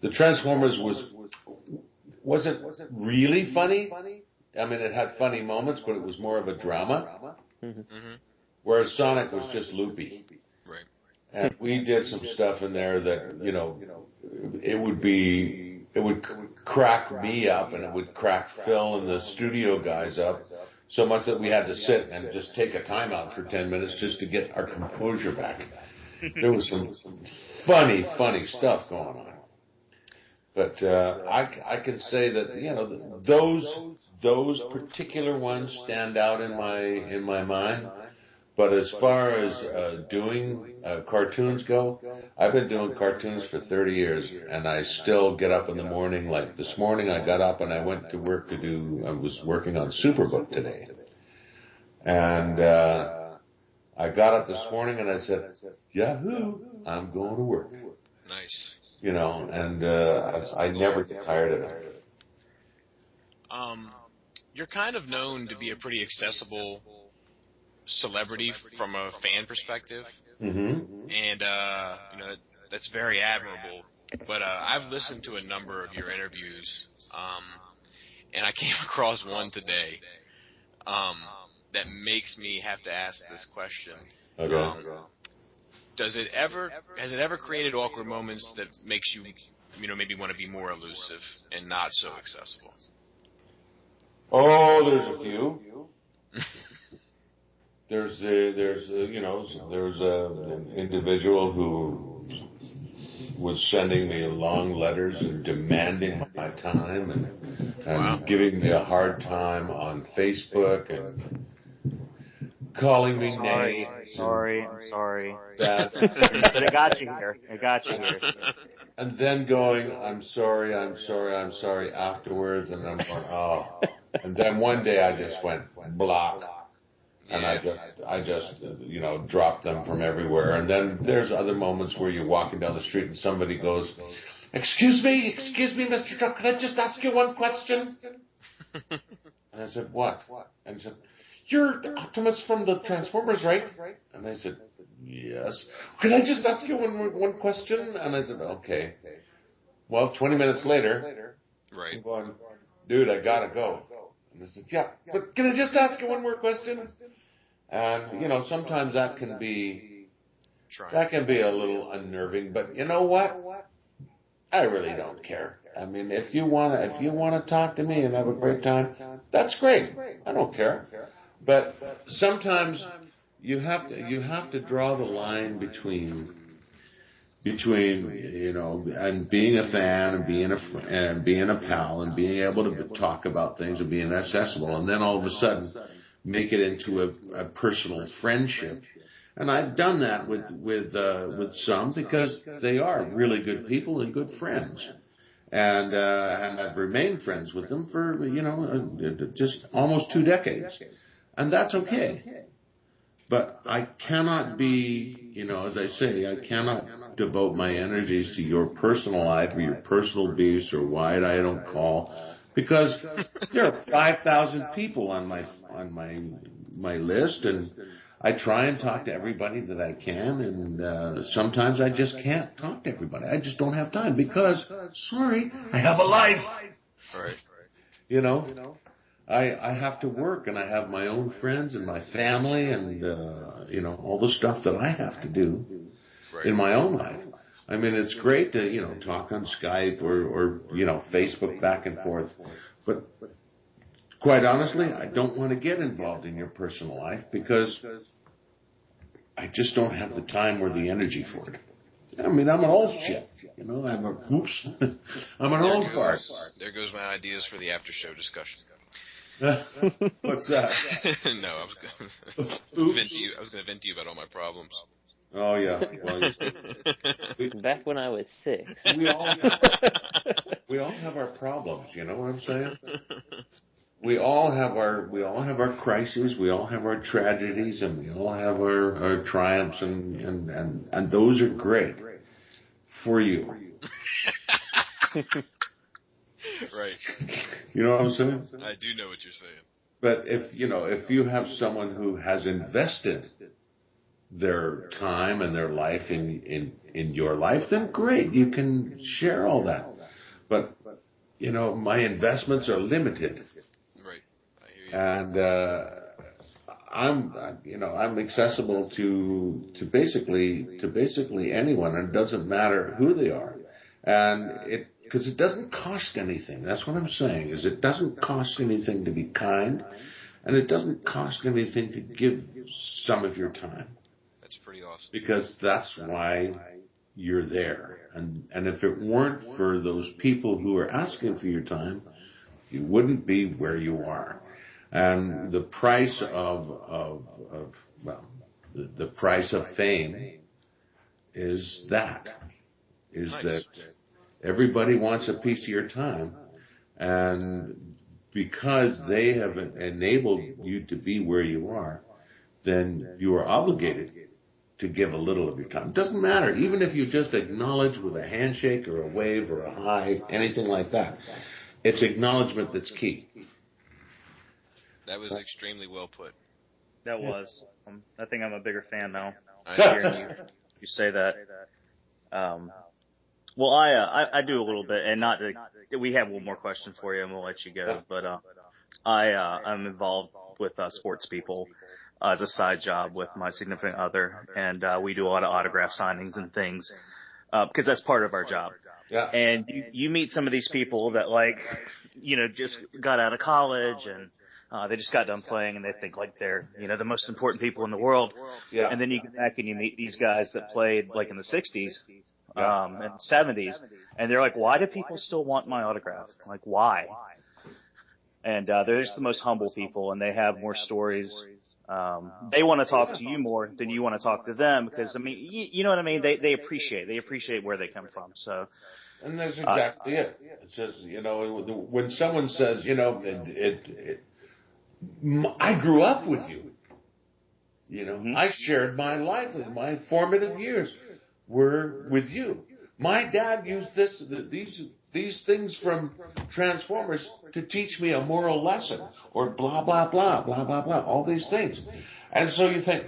the Transformers wasn't really funny. I mean, it had funny moments, but it was more of a drama. Mm-hmm. Whereas Sonic was just loopy. Right. And we did some stuff in there that, it would crack me up, and it would crack Phil and the studio guys up so much that we had to sit and just take a timeout for 10 minutes just to get our composure back. There was some funny stuff going on. But I can say that, those particular ones stand out in my mind. But as far as doing cartoons go, I've been doing cartoons for 30 years, and I still get up in the morning. Like this morning, I got up and I went to work I was working on Superbook today. And I got up this morning and I said, Yahoo, I'm going to work. Nice. And I never get tired of it. You're kind of known to be a pretty accessible celebrity from a fan perspective, Mm-hmm. and that's very admirable. But I've listened to a number of your interviews, and I came across one today that makes me have to ask this question. Okay. Has it ever created awkward moments that makes you, maybe want to be more elusive and not so accessible? Oh, there's a few. There's an individual who was sending me long letters and demanding my time and giving me a hard time on Facebook and calling me names. I'm sorry. But it got you here. And then going, I'm sorry afterwards, and I'm going, oh. And then one day I just went block. And I just dropped them from everywhere. And then there's other moments where you're walking down the street and somebody goes, excuse me, Mr. Truck, could I just ask you one question? And I said, what? And he said, you're Optimus from the Transformers, right? And I said, yes. Could I just ask you one question? And I said, okay. Well, 20 minutes later, I'm going, dude, I gotta go. And I said, yeah, but can I just ask you one more question? And, sometimes that can be a little unnerving, but you know what? I really don't care. I mean, if you want to talk to me and have a great time, that's great. I don't care. But sometimes you have to draw the line between and being a fan and being a pal and being able to talk about things and being accessible, and then all of a sudden make it into a personal friendship. And I've done that with some because they are really good people and good friends, and I've remained friends with them for just almost 2 decades, and that's okay. But I cannot be, as I say, I cannot devote my energies to your personal life or your personal beefs or why I don't call, because there are 5,000 people on my list, and I try and talk to everybody that I can, and sometimes I just can't talk to everybody. I just don't have time because, sorry, I have a life. Right. I have to work, and I have my own friends and my family and, all the stuff that I have to do in my own life. I mean, it's great to, talk on Skype or Facebook back and forth. But quite honestly, I don't want to get involved in your personal life because I just don't have the time or the energy for it. I mean, I'm an old shit. I'm an old fart. There goes my ideas for the after show discussion. What's that? No, I was going to vent to you about all my problems. Oh yeah. Well, back when I was 6. We all have our problems. You know what I'm saying? We all have our crises. We all have our tragedies, and we all have our triumphs, and those are great for you. Right. You know what I'm saying? I do know what you're saying. But if you have someone who has invested their time and their life in your life, then great, you can share all that. But my investments are limited. Right. I hear you. And I'm accessible to basically anyone, and it doesn't matter who they are. And because it doesn't cost anything. That's what I'm saying, is it doesn't cost anything to be kind, and it doesn't cost anything to give some of your time. That's pretty awesome. Because that's why you're there. And if it weren't for those people who are asking for your time, you wouldn't be where you are. And the price of the price of fame is that everybody wants a piece of your time, and because they have enabled you to be where you are, then you are obligated to give a little of your time. It doesn't matter, even if you just acknowledge with a handshake or a wave or a hi, anything like that. It's acknowledgement that's key. That was extremely well put. That was. I think I'm a bigger fan now. I Hearing you say that. Well, I do a little bit, and not to, we have one more question for you, and we'll let you go. But I'm involved with sports people as a side job with my significant other, and we do a lot of autograph signings and things because that's part of our job. Yeah. And you meet some of these people that just got out of college and they just got done playing and they think like they're, the most important people in the world. Yeah. And then you get back and you meet these guys that played like in the 60s and 70s. And they're like, why do people still want my autograph? Like, why? And they're just the most humble people and they have more stories. They want to talk to you more than you want to talk to them because, I mean, you know what I mean? They appreciate where they come from. So. And that's exactly it. It says, when someone says, I grew up with you. I shared my life, my formative years were with you. My dad used these things from Transformers to teach me a moral lesson, or blah blah blah blah blah blah. All these things, and so you think,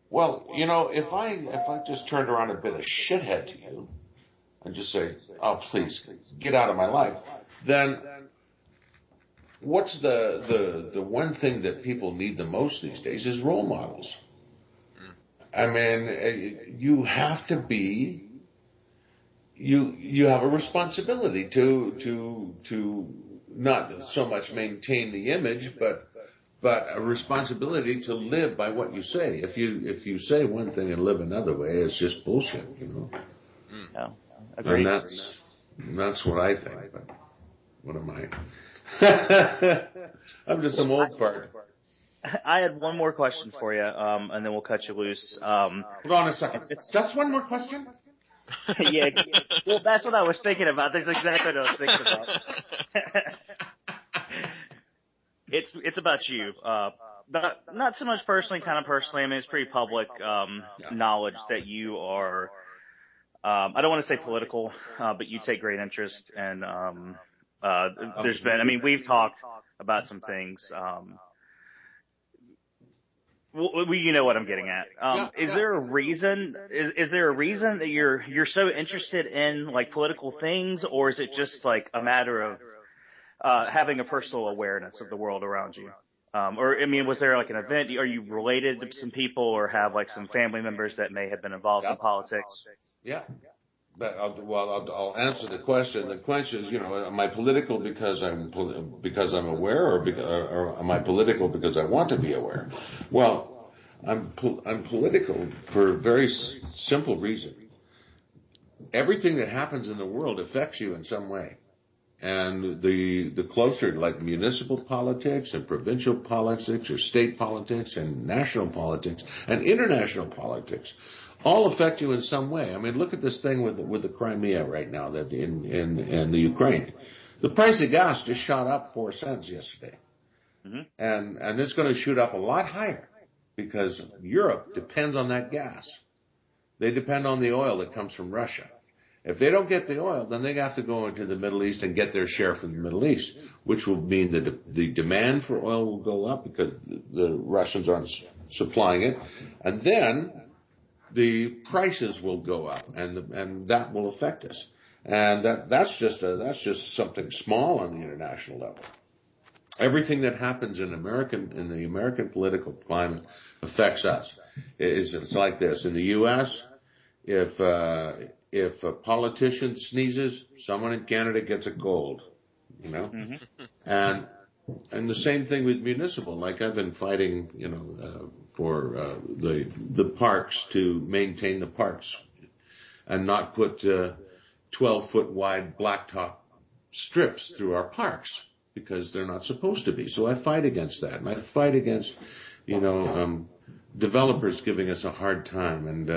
well, if I just turned around and been a shithead to you, and just say, oh please get out of my life, then what's the one thing that people need the most these days is role models. I mean, you have to be. You have a responsibility to not so much maintain the image, but a responsibility to live by what you say. If you say one thing and live another way, it's just bullshit, Yeah, agreed. And that's what I think. But what am I? I'm just some old fart. I had one more question for you, and then we'll cut you loose. Hold on a second. Just one more question? Yeah, well, that's what I was thinking about. That's exactly what I was thinking about. It's about you. Not so much personally, kind of personally. I mean, it's pretty public knowledge that you are. I don't want to say political, but you take great interest, and there's been. I mean, we've talked about some things. Well, you know what I'm getting at. Is there a reason? Is there a reason that you're so interested in like political things, or is it just like a matter of having a personal awareness of the world around you? Or I mean, was there like an event? Are you related to some people, or have like some family members that may have been involved in politics? Yeah. But I'll answer the question. The question is, am I political because I'm aware, or am I political because I want to be aware? Well, I'm political for a very simple reason. Everything that happens in the world affects you in some way, and the closer, like municipal politics and provincial politics, or state politics and national politics and international politics, all affect you in some way. I mean, look at this thing with the Crimea right now, that in the Ukraine. The price of gas just shot up 4 cents yesterday. Mm-hmm. And it's going to shoot up a lot higher because Europe depends on that gas. They depend on the oil that comes from Russia. If they don't get the oil, then they have to go into the Middle East and get their share from the Middle East, which will mean that the demand for oil will go up because the Russians aren't supplying it. And then the prices will go up, and that will affect us. And that's just something small on the international level. Everything that happens in the American political climate affects us. It's like this. In the U.S., if a politician sneezes, someone in Canada gets a cold, Mm-hmm. And the same thing with municipal. Like I've been fighting, for the parks, to maintain the parks and not put 12-foot wide blacktop strips through our parks because they're not supposed to be. So I fight against that, and I fight against developers giving us a hard time, and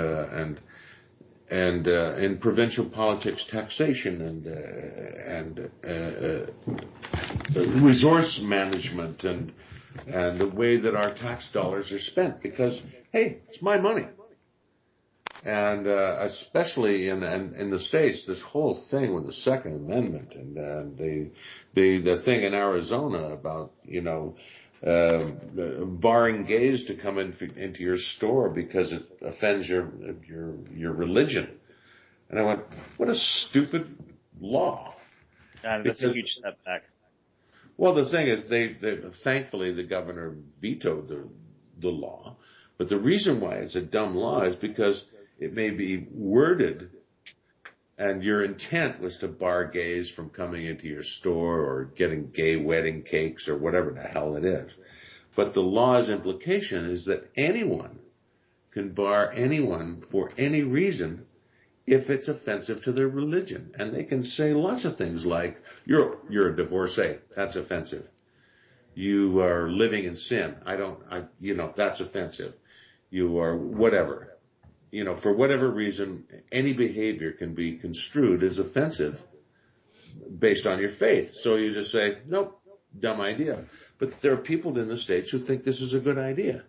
in provincial politics, taxation and resource management and the way that our tax dollars are spent, because hey, it's my money. And especially in the States, this whole thing with the Second Amendment and the thing in Arizona about barring gays to come into your store because it offends your religion. And I went, what a stupid law. That's a huge step back. Well, the thing is, they thankfully the governor vetoed the law, but the reason why it's a dumb law is because it may be worded, and your intent was to bar gays from coming into your store or getting gay wedding cakes or whatever the hell it is. But the law's implication is that anyone can bar anyone for any reason if it's offensive to their religion. And they can say lots of things like, you're a divorcee, that's offensive. You are living in sin, that's offensive. You are whatever. For whatever reason, any behavior can be construed as offensive based on your faith. So you just say, nope, dumb idea. But there are people in the States who think this is a good idea.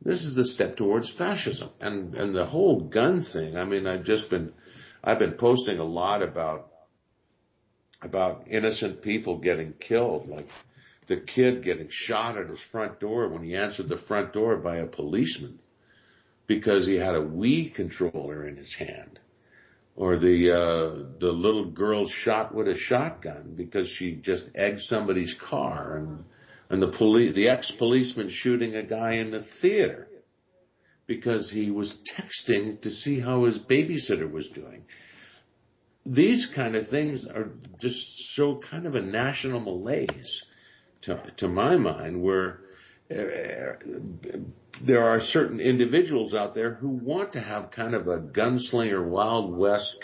This is the step towards fascism. And the whole gun thing, I mean, I've been posting a lot about innocent people getting killed, like the kid getting shot at his front door when he answered the front door by a policeman because he had a Wii controller in his hand. Or the little girl shot with a shotgun because she just egged somebody's car, and the ex-policeman shooting a guy in the theater because he was texting to see how his babysitter was doing. These kind of things are just show kind of a national malaise, to my mind, where there are certain individuals out there who want to have kind of a gunslinger Wild West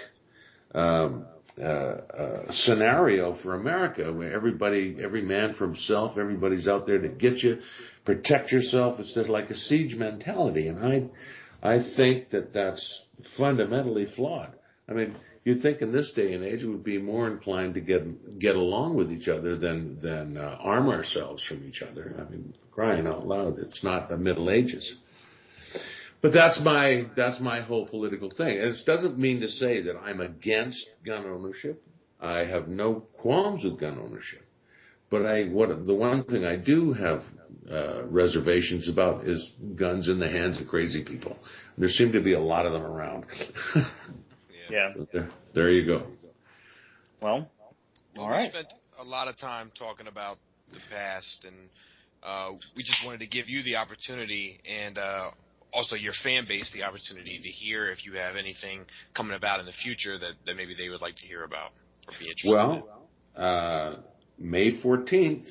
scenario for America, where every man for himself, everybody's out there to get you, protect yourself. It's just like a siege mentality, and I think that that's fundamentally flawed. I mean, you'd think in this day and age we would be more inclined to get along with each other than arm ourselves from each other. I mean, crying out loud, it's not the Middle Ages. But that's my whole political thing. And it doesn't mean to say that I'm against gun ownership. I have no qualms with gun ownership. But the one thing I do have reservations about is guns in the hands of crazy people. There seem to be a lot of them around. Yeah. There you go. Well, all right. We spent a lot of time talking about the past, and we just wanted to give you the opportunity and also your fan base the opportunity to hear if you have anything coming about in the future that maybe they would like to hear about or be interested in. May 14th.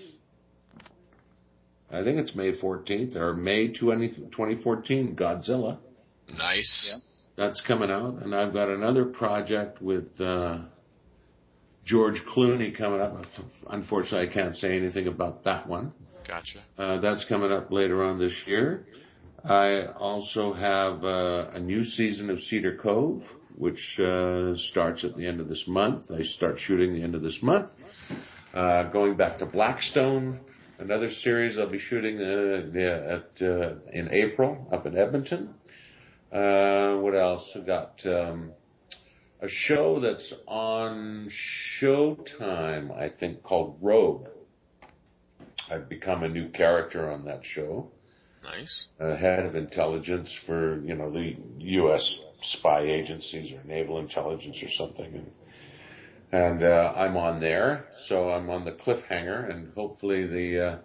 I think it's May 14th or May 2014, Godzilla. Nice. Yeah. That's coming out, and I've got another project with George Clooney coming up. Unfortunately, I can't say anything about that one. Gotcha. That's coming up later on this year. I also have a new season of Cedar Cove, which starts at the end of this month. I start shooting the end of this month. Going back to Blackstone, another series I'll be shooting in April up in Edmonton. What else? We've got a show that's on Showtime, I think, called Rogue. I've become a new character on that show. Nice. Head of intelligence for, the U.S. spy agencies or naval intelligence or something. And I'm on there, so I'm on the cliffhanger, and hopefully the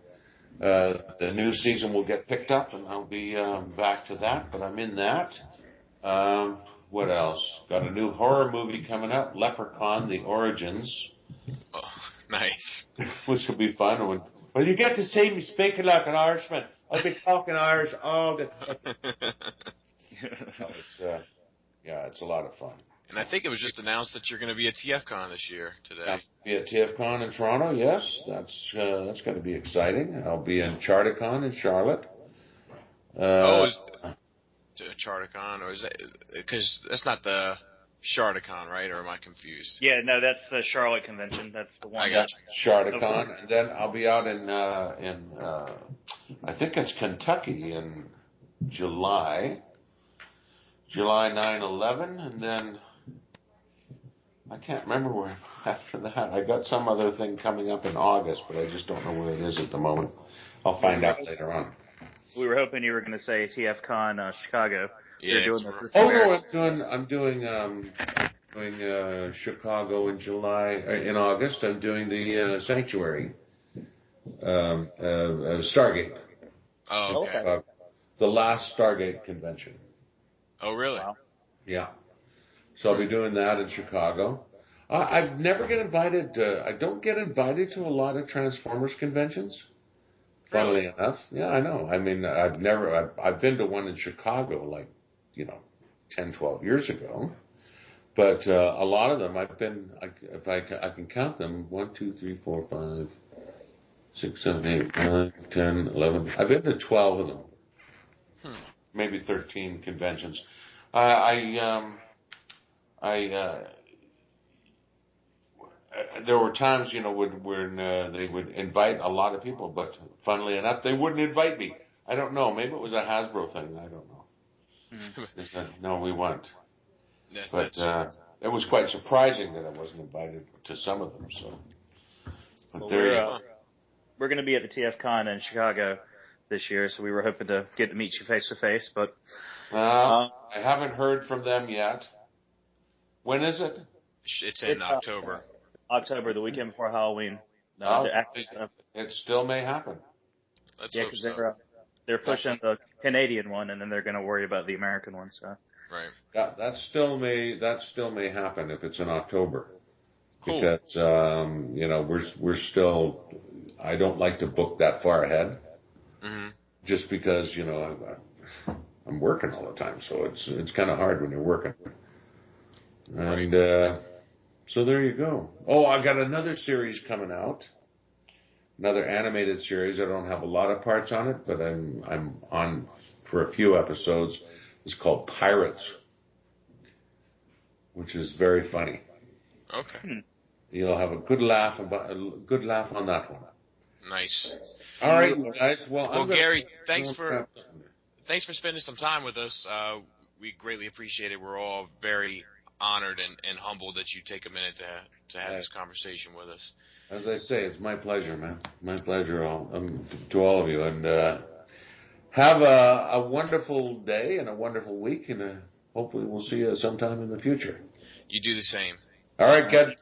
new season will get picked up, and I'll be back to that. But I'm in that. What else? Got a new horror movie coming up, Leprechaun: The Origins. Oh, nice. Which will be fun. Well, you get to see me speaking like an Irishman. I'll be talking Irish all the time. It's a lot of fun. And I think it was just announced that you're going to be at TFCon this year today. I'll be at TFCon in Toronto, yes. That's going to be exciting. I'll be in Charticon in Charlotte. Charticon, or is that because that's not the Charticon, right? Or am I confused? Yeah, no, that's the Charlotte convention. That's the one. I got you. Charticon, and then I'll be out in I think it's Kentucky in July 9/11, and then I can't remember where after that. I got some other thing coming up in August, but I just don't know where it is at the moment. I'll find out later on. We were hoping you were going to say TFCon Chicago. Yeah, You're doing this Oh no, I'm doing Chicago in July. In August, I'm doing the Sanctuary, Stargate. Oh, okay. The last Stargate convention. Oh, really? Wow. Yeah. So I'll be doing that in Chicago. I never get invited. I don't get invited to a lot of Transformers conventions. Funnily enough, yeah, I know. I mean, I've been to one in Chicago, like, 10, 12 years ago. But a lot of them, I've been. If I can count them, 1, 2, 3, 4, 5, 6, 7, 8, 9, 10, 11. I've been to 12 of them, maybe 13 conventions. There were times, when they would invite a lot of people, but funnily enough, they wouldn't invite me. I don't know. Maybe it was a Hasbro thing. I don't know. They said, no, we won't. But it was quite surprising that I wasn't invited to some of them. So, but well, we're going to be at the TFCon in Chicago this year, so we were hoping to get to meet you face to face. But I haven't heard from them yet. When is it? It's in October. October, the weekend before Halloween. It still may happen. Because they're pushing the Canadian one, and then they're going to worry about the American one. So right, that still may happen if it's in October. Cool. Because we're still. I don't like to book that far ahead, just because I'm working all the time, so it's kind of hard when you're working. And so there you go. Oh, I got another series coming out. Another animated series. I don't have a lot of parts on it, but I'm on for a few episodes. It's called Pirates, which is very funny. Okay. You'll have a good laugh on that one. Nice. All right, you guys. Well, Gary, thanks for spending some time with us. We greatly appreciate it. We're all very honored and humbled that you take a minute to have this conversation with us. As I say, it's my pleasure, man. My pleasure to all of you. And have a wonderful day and a wonderful week, and hopefully we'll see you sometime in the future. You do the same. All right, Ken.